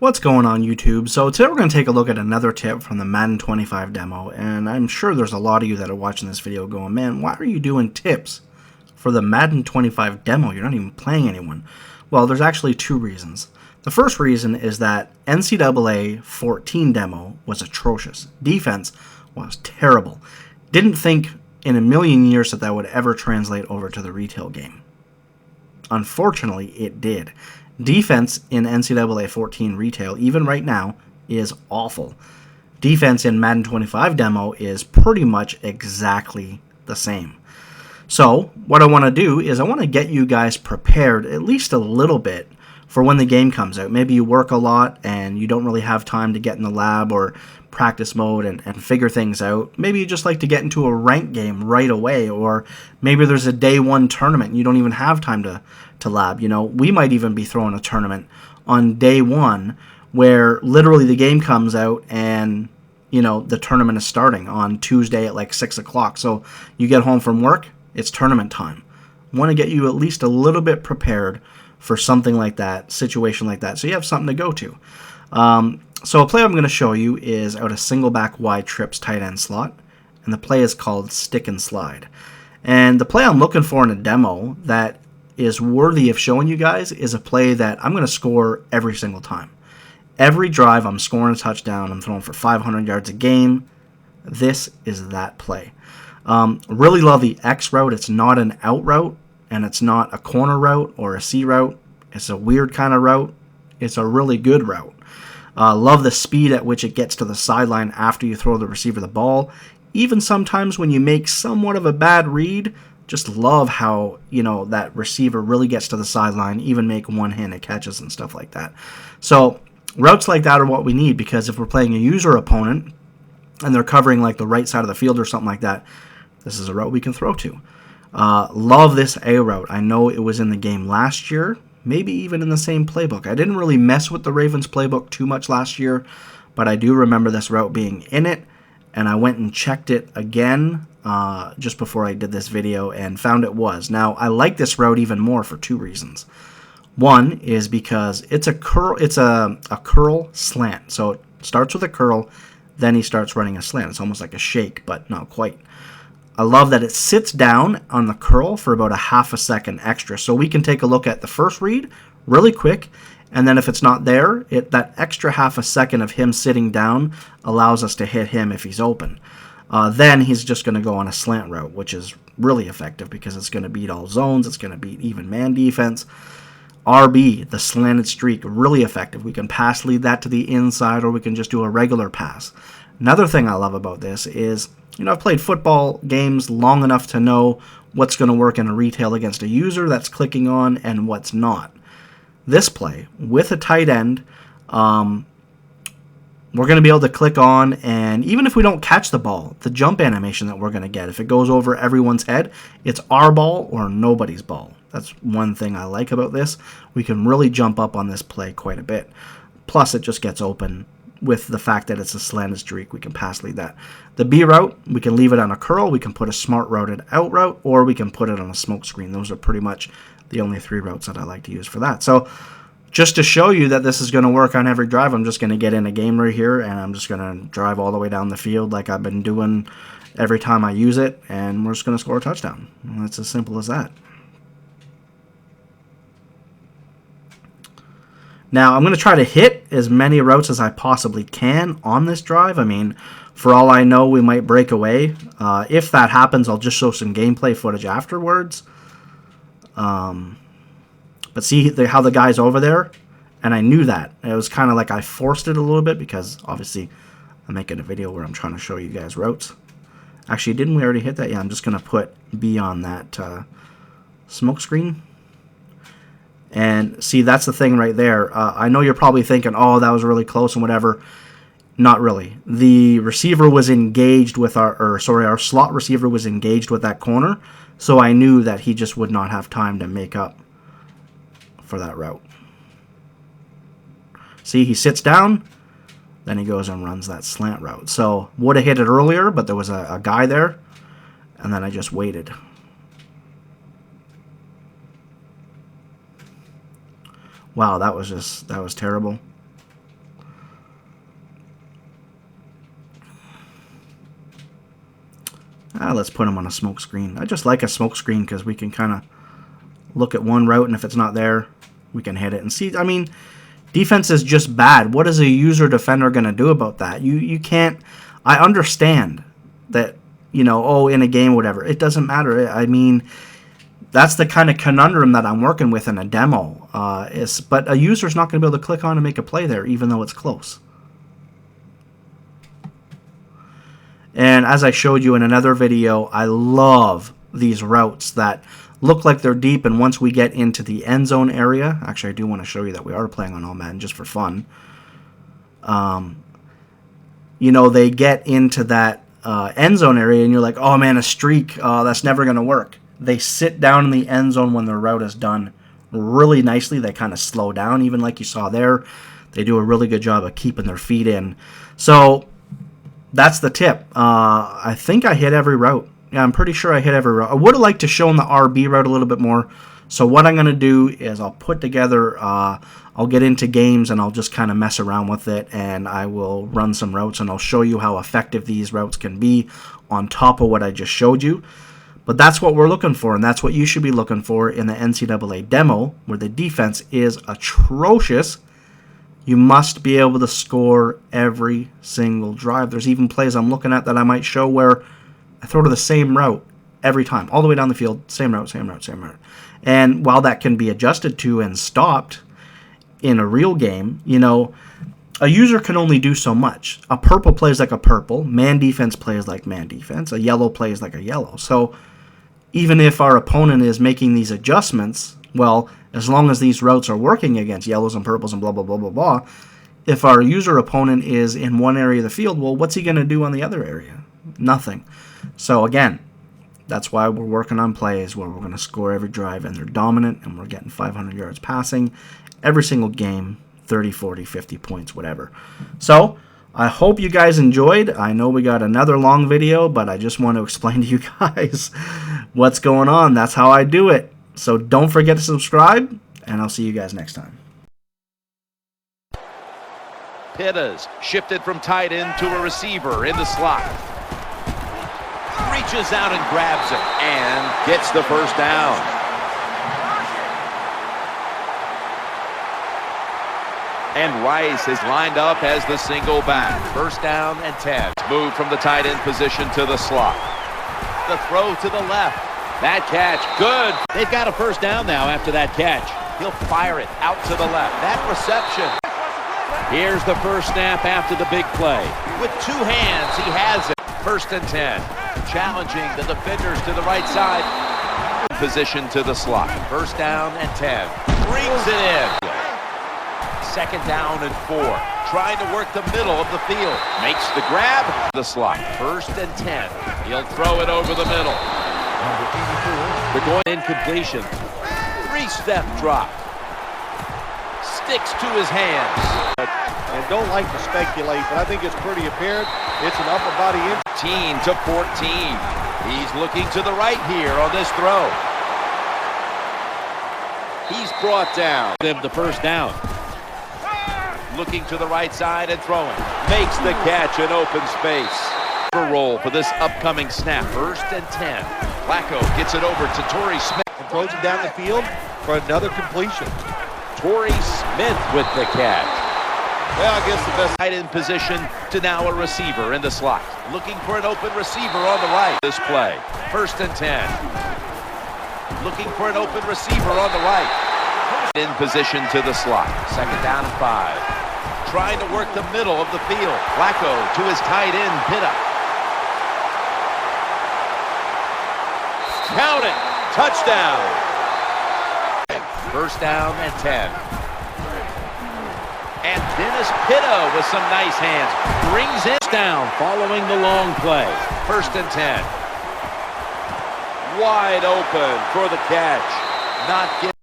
What's going on YouTube? So today we're going to take a look at another tip from the Madden 25 demo, and I'm sure there's a lot of you that are watching this video going, man, why are you doing tips for the Madden 25 demo? You're not even playing anyone. Well, there's actually two reasons. The first reason is that NCAA 14 demo was atrocious. Defense was terrible. Didn't think in a million years that would ever translate over to the retail game. Unfortunately, it did. Defense in NCAA 14 retail, even right now, is awful. Defense in Madden 25 demo is pretty much exactly the same. So what I want to do is I want to get you guys prepared at least a little bit for when the game comes out. Maybe you work a lot and you don't really have time to get in the lab or practice mode and figure things out. Maybe you just like to get into a ranked game right away, or maybe there's a day one tournament and you don't even have time to lab. You know, we might even be throwing a tournament on day one where literally the game comes out and, you know, the tournament is starting on Tuesday at like 6 o'clock. So you get home from work, it's tournament time. I want to get you at least a little bit prepared for something like that, situation like that, so you have something to go to. So a play I'm going to show you is out of Singleback wide trips tight end slot, and the play is called stick and slide. And the play I'm looking for in a demo that is worthy of showing you guys is a play that I'm going to score every single time. Every drive I'm scoring a touchdown, I'm throwing for 500 yards a game. This is that play. Really love the X route. It's not an out route, and it's not a corner route or a C route. It's a weird kind of route. It's a really good route. Love the speed at which it gets to the sideline after you throw the receiver the ball. Even sometimes when you make somewhat of a bad read, just love how, you know, that receiver really gets to the sideline, even make one-handed catches and stuff like that. So routes like that are what we need, because if we're playing a user opponent and they're covering like the right side of the field or something like that, this is a route we can throw to. Love this A route. I know it was in the game last year, maybe even in the same playbook. I didn't really mess with the Ravens playbook too much last year, but I do remember this route being in it, and I went and checked it again just before I did this video and found it was. Now, I like this route even more for two reasons. One is because it's a curl slant. So it starts with a curl, then he starts running a slant. It's almost like a shake, but not quite. I love that it sits down on the curl for about a half a second extra. So we can take a look at the first read really quick, and then if it's not there, that extra half a second of him sitting down allows us to hit him if he's open. Then he's just going to go on a slant route, which is really effective because it's going to beat all zones. It's going to beat even man defense. RB, the slanted streak, really effective. We can pass lead that to the inside, or we can just do a regular pass. Another thing I love about this is, you know, I've played football games long enough to know what's going to work in a retail against a user that's clicking on and what's not. This play, with a tight end, we're going to be able to click on, and even if we don't catch the ball, the jump animation that we're going to get, if it goes over everyone's head, it's our ball or nobody's ball. That's one thing I like about this. We can really jump up on this play quite a bit. Plus, it just gets open with the fact that it's a slanted streak. We can pass lead that. The B route, we can leave it on a curl, we can put a smart routed out route, or we can put it on a smoke screen. Those are pretty much the only three routes that I like to use for that. So just to show you that this is going to work on every drive, I'm just going to get in a game right here, and I'm just going to drive all the way down the field like I've been doing every time I use it, and we're just going to score a touchdown. And it's as simple as that. Now, I'm going to try to hit as many routes as I possibly can on this drive. I mean, for all I know, we might break away. If that happens, I'll just show some gameplay footage afterwards. But see how the guy's over there? And I knew that. It was kind of like I forced it a little bit because, obviously, I'm making a video where I'm trying to show you guys routes. Actually, didn't we already hit that? Yeah, I'm just going to put B on that smoke screen. And see, that's the thing right there. I know you're probably thinking, oh, that was really close and whatever. Not really. The receiver was engaged with our slot receiver was engaged with that corner. So I knew that he just would not have time to make up for that route. See, he sits down, then he goes and runs that slant route. So would have hit it earlier, but there was a guy there, and then I just waited. Wow, that was terrible. Let's put him on a smoke screen. I just like a smoke screen because we can kind of look at one route, and if it's not there, we can hit it and see. I mean, defense is just bad. What is a user defender going to do about that? You can't. I understand that, you know, oh, in a game, whatever. It doesn't matter. I mean, that's the kind of conundrum that I'm working with in a demo. But a user's not going to be able to click on and make a play there, even though it's close. And as I showed you in another video, I love these routes that look like they're deep, and once we get into the end zone area, actually I do want to show you that we are playing on all Madden just for fun. You know, they get into that end zone area, and you're like, oh man, a streak, that's never going to work. They sit down in the end zone when their route is done really nicely. They kind of slow down, even like you saw there. They do a really good job of keeping their feet in. So that's the tip. I think I hit every route. Yeah, I'm pretty sure I hit every route. I would have liked to show in the RB route a little bit more. So what I'm going to do is I'll put together, I'll get into games and I'll just kind of mess around with it, and I will run some routes and I'll show you how effective these routes can be on top of what I just showed you. But that's what we're looking for, and that's what you should be looking for in the NCAA demo, where the defense is atrocious. You must be able to score every single drive. There's even plays I'm looking at that I might show where I throw to the same route every time, all the way down the field, same route, same route, same route. And while that can be adjusted to and stopped in a real game, you know, a user can only do so much. A purple plays like a purple, man defense plays like man defense, a yellow plays like a yellow. So even if our opponent is making these adjustments, well, as long as these routes are working against yellows and purples and blah, blah, blah, blah, blah, if our user opponent is in one area of the field, well, what's he going to do on the other area? Nothing. So again, that's why we're working on plays where we're going to score every drive, and they're dominant, and we're getting 500 yards passing every single game, 30, 40, 50 points, whatever. So I hope you guys enjoyed. I know we got another long video, but I just want to explain to you guys what's going on. That's how I do it. So don't forget to subscribe, and I'll see you guys next time. Pitta's shifted from tight end to a receiver in the slot. Reaches out and grabs it and gets the first down. And Rice is lined up as the single back. First down and 10. Move from the tight end position to the slot. The throw to the left. That catch, good. They've got a first down now after that catch. He'll fire it out to the left. That reception. Here's the first snap after the big play. With two hands, he has it. First and 10. Challenging the defenders to the right side. Position to the slot. First down and 10. Brings it in. Second down and 4. Trying to work the middle of the field. Makes the grab. The slot. First and 10. He'll throw it over the middle. They're going incompletion. 3-step drop. Sticks to his hands. And don't like to speculate, but I think it's pretty apparent it's an upper body injury. 15 to 14. He's looking to the right here on this throw. He's brought down. The first down. Looking to the right side and throwing. Makes the catch in open space. Roll for this upcoming snap. First and 10. Flacco gets it over to Torrey Smith. And throws it down the field for another completion. Torrey Smith with the catch. Well, I guess the best Tight end position to now a receiver in the slot. Looking for an open receiver on the right. This play. First and 10. Looking for an open receiver on the right. In position to the slot. Second down and 5. Trying to work the middle of the field. Flacco to his tight end, Pitta. Count it. Touchdown. First down and 10. And Dennis Pitta with some nice hands. Brings it down following the long play. First and 10. Wide open for the catch. Not getting